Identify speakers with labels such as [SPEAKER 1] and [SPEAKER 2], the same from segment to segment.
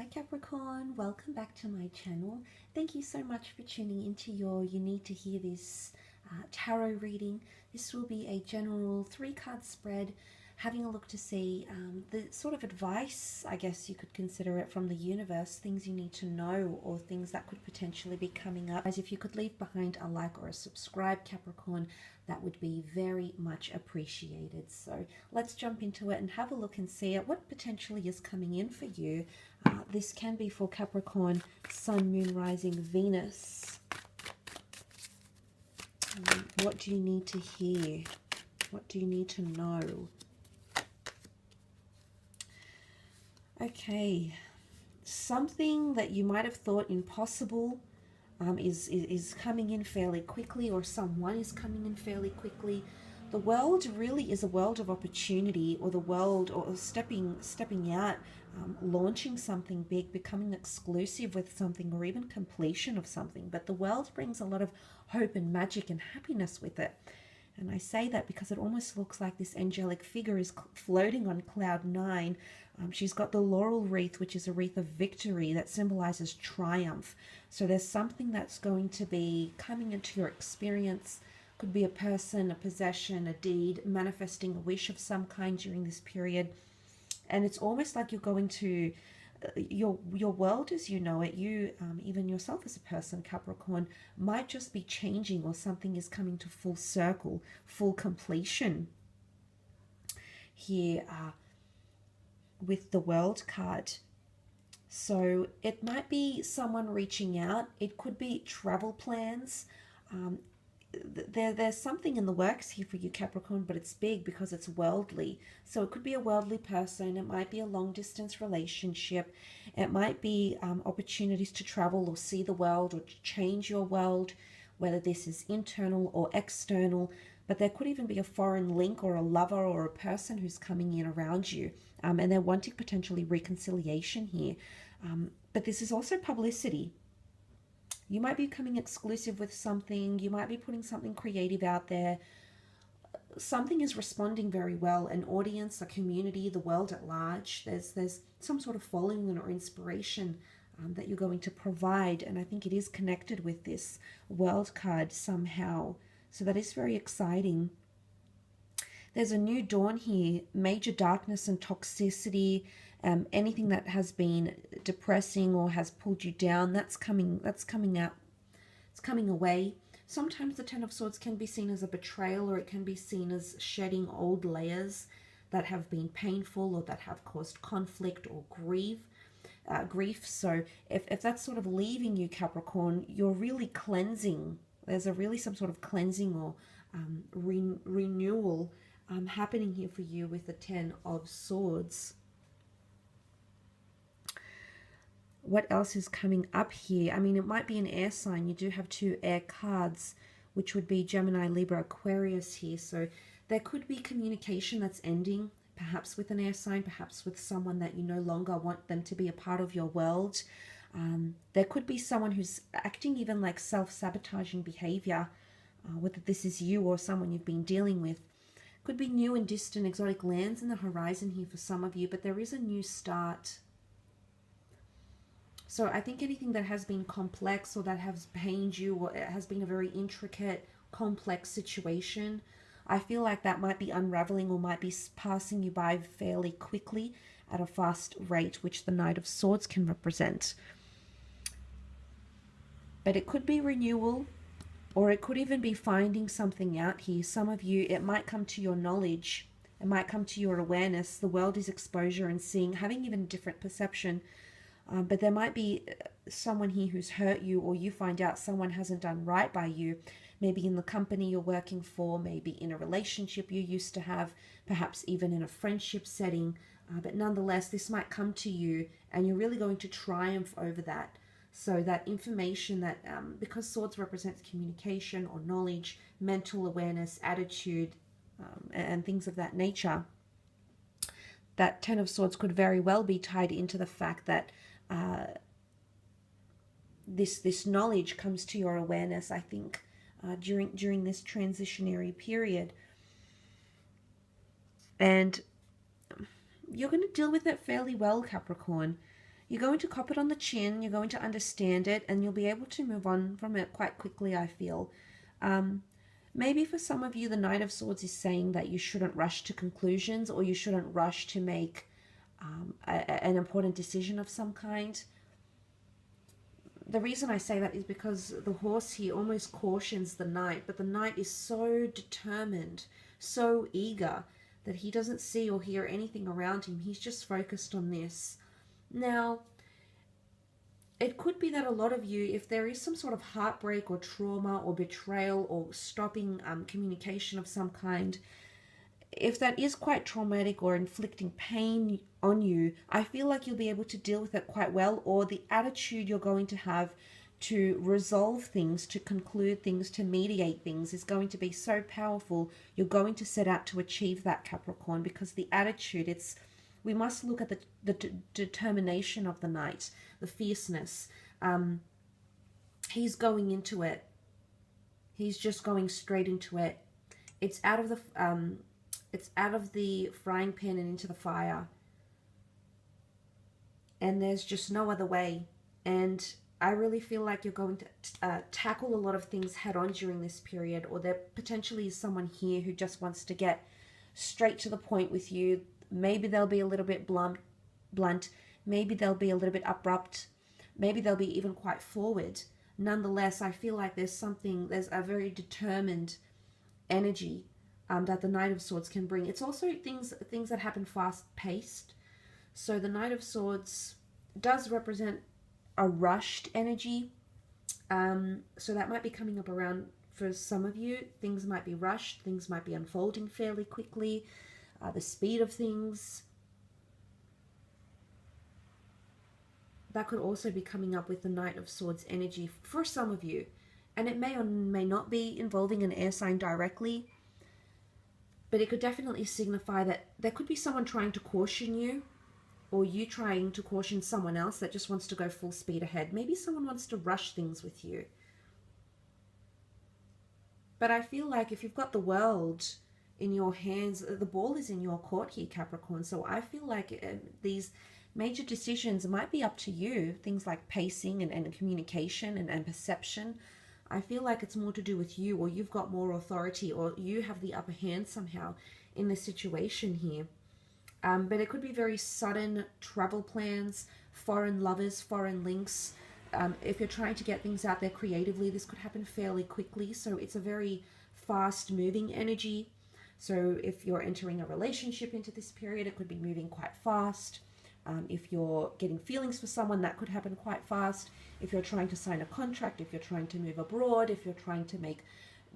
[SPEAKER 1] Hi Capricorn, welcome back to my channel. Thank you so much for tuning into your You Need to Hear This tarot reading. This will be a general 3-card spread, having a look to see the sort of advice, I guess you could consider it, from the universe, things you need to know or things that could potentially be coming up. As if you could leave behind a like or a subscribe, Capricorn, that would be very much appreciated. So let's jump into it and have a look and see what potentially is coming in for you. This can be for Capricorn, Sun, Moon, Rising, Venus. What do you need to hear? What do you need to know? Okay, something that you might have thought impossible is coming in fairly quickly, or someone is coming in fairly quickly. The world really is a world of opportunity, or the world, or stepping out, launching something big, becoming exclusive with something, or even completion of something. But the world brings a lot of hope and magic and happiness with it. And I say that because it almost looks like this angelic figure is floating on cloud 9. She's got the laurel wreath, which is a wreath of victory that symbolizes triumph. So there's something that's going to be coming into your experience. Could be a person, a possession, a deed, manifesting a wish of some kind during this period. And it's almost like you're going to, your world as you know it, you, even yourself as a person, Capricorn, might just be changing, or something is coming to full circle, full completion here with the World card. So it might be someone reaching out. It could be travel plans. There's something in the works here for you, Capricorn, but it's big because it's worldly. So it could be a worldly person. It might be a long-distance relationship. It might be opportunities to travel or see the world, or to change your world, whether this is internal or external. But there could even be a foreign link, or a lover, or a person who's coming in around you, and they're wanting potentially reconciliation here. But this is also publicity. You might be becoming exclusive with something. You might be putting something creative out there. Something is responding very well. An audience, a community, the world at large. There's some sort of following or inspiration that you're going to provide. And I think it is connected with this World card somehow. So that is very exciting. There's a new dawn here. Major darkness and toxicity. Anything that has been depressing or has pulled you down, that's coming out. It's coming away. Sometimes the Ten of Swords can be seen as a betrayal, or it can be seen as shedding old layers that have been painful, or that have caused conflict or grief. So if that's sort of leaving you, Capricorn, you're really cleansing. There's really some sort of cleansing or renewal happening here for you with the Ten of Swords. What else is coming up here? I mean, it might be an air sign. You do have 2 air cards, which would be Gemini, Libra, Aquarius here. So there could be communication that's ending, perhaps with an air sign, perhaps with someone that you no longer want them to be a part of your world. There could be someone who's acting even like self-sabotaging behavior, whether this is you or someone you've been dealing with. Could be new and distant exotic lands in the horizon here for some of you, but there is a new start. So I think anything that has been complex, or that has pained you, or it has been a very intricate, complex situation, I feel like that might be unraveling, or might be passing you by fairly quickly at a fast rate, which the Knight of Swords can represent. But it could be renewal, or it could even be finding something out here. Some of you, it might come to your knowledge. It might come to your awareness. The world is exposure and seeing, having even a different perception. But there might be someone here who's hurt you, or you find out someone hasn't done right by you, maybe in the company you're working for, maybe in a relationship you used to have, perhaps even in a friendship setting. But nonetheless, this might come to you, and you're really going to triumph over that. So that information that, because swords represents communication or knowledge, mental awareness, attitude, and things of that nature, that Ten of Swords could very well be tied into the fact that this knowledge comes to your awareness, I think, during this transitionary period. And you're going to deal with it fairly well, Capricorn. You're going to cop it on the chin, you're going to understand it, and you'll be able to move on from it quite quickly, I feel. Maybe for some of you, the Knight of Swords is saying that you shouldn't rush to conclusions, or you shouldn't rush to make an important decision of some kind. The reason I say that is because the horse here almost cautions the Knight, but the Knight is so determined, so eager, that he doesn't see or hear anything around him. He's just focused on this. Now, it could be that a lot of you, if there is some sort of heartbreak or trauma or betrayal or stopping communication of some kind, if that is quite traumatic or inflicting pain on you, I feel like you'll be able to deal with it quite well, or the attitude you're going to have to resolve things, to conclude things, to mediate things is going to be so powerful. You're going to set out to achieve that, Capricorn, because the attitude, we must look at the determination of the Knight, the fierceness. He's going into it. He's just going straight into it. It's out of the frying pan and into the fire. And there's just no other way. And I really feel like you're going to tackle a lot of things head on during this period, or there potentially is someone here who just wants to get straight to the point with you. Maybe they'll be a little bit blunt. Maybe they'll be a little bit abrupt. Maybe they'll be even quite forward. Nonetheless, I feel like there's a very determined energy that the Knight of Swords can bring. It's also things that happen fast-paced. So the Knight of Swords does represent a rushed energy. So that might be coming up around for some of you. Things might be rushed. Things might be unfolding fairly quickly. The speed of things. That could also be coming up with the Knight of Swords energy for some of you. And it may or may not be involving an air sign directly. But it could definitely signify that there could be someone trying to caution you, or you trying to caution someone else that just wants to go full speed ahead. Maybe someone wants to rush things with you. But I feel like if you've got the world in your hands, the ball is in your court here, Capricorn. So I feel like these major decisions might be up to you. Things like pacing and communication and perception. I feel like it's more to do with you, or you've got more authority, or you have the upper hand somehow in this situation here. But it could be very sudden travel plans, foreign lovers, foreign links. If you're trying to get things out there creatively, this could happen fairly quickly. So it's a very fast-moving energy. So if you're entering a relationship into this period, it could be moving quite fast. If you're getting feelings for someone, that could happen quite fast. If you're trying to sign a contract, if you're trying to move abroad, if you're trying to make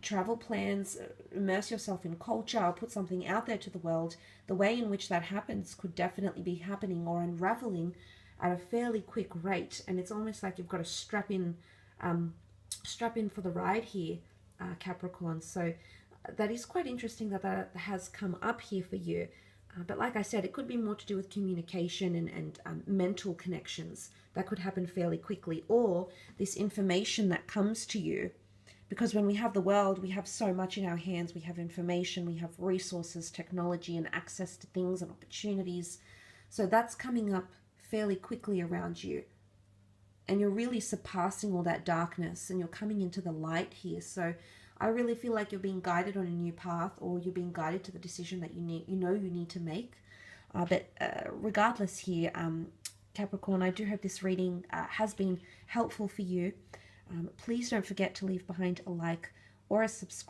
[SPEAKER 1] travel plans, immerse yourself in culture, or put something out there to the world, the way in which that happens could definitely be happening or unraveling at a fairly quick rate. And it's almost like you've got to strap in for the ride here, Capricorn. So that is quite interesting that has come up here for you. But like I said, it could be more to do with communication and mental connections that could happen fairly quickly, or this information that comes to you. Because when we have the world, we have so much in our hands. We have information, we have resources, technology, and access to things and opportunities. So that's coming up fairly quickly around you. And you're really surpassing all that darkness, and you're coming into the light here. So I really feel like you're being guided on a new path, or you're being guided to the decision that you need to make. But regardless here, Capricorn, I do hope this reading has been helpful for you. Please don't forget to leave behind a like or a subscribe.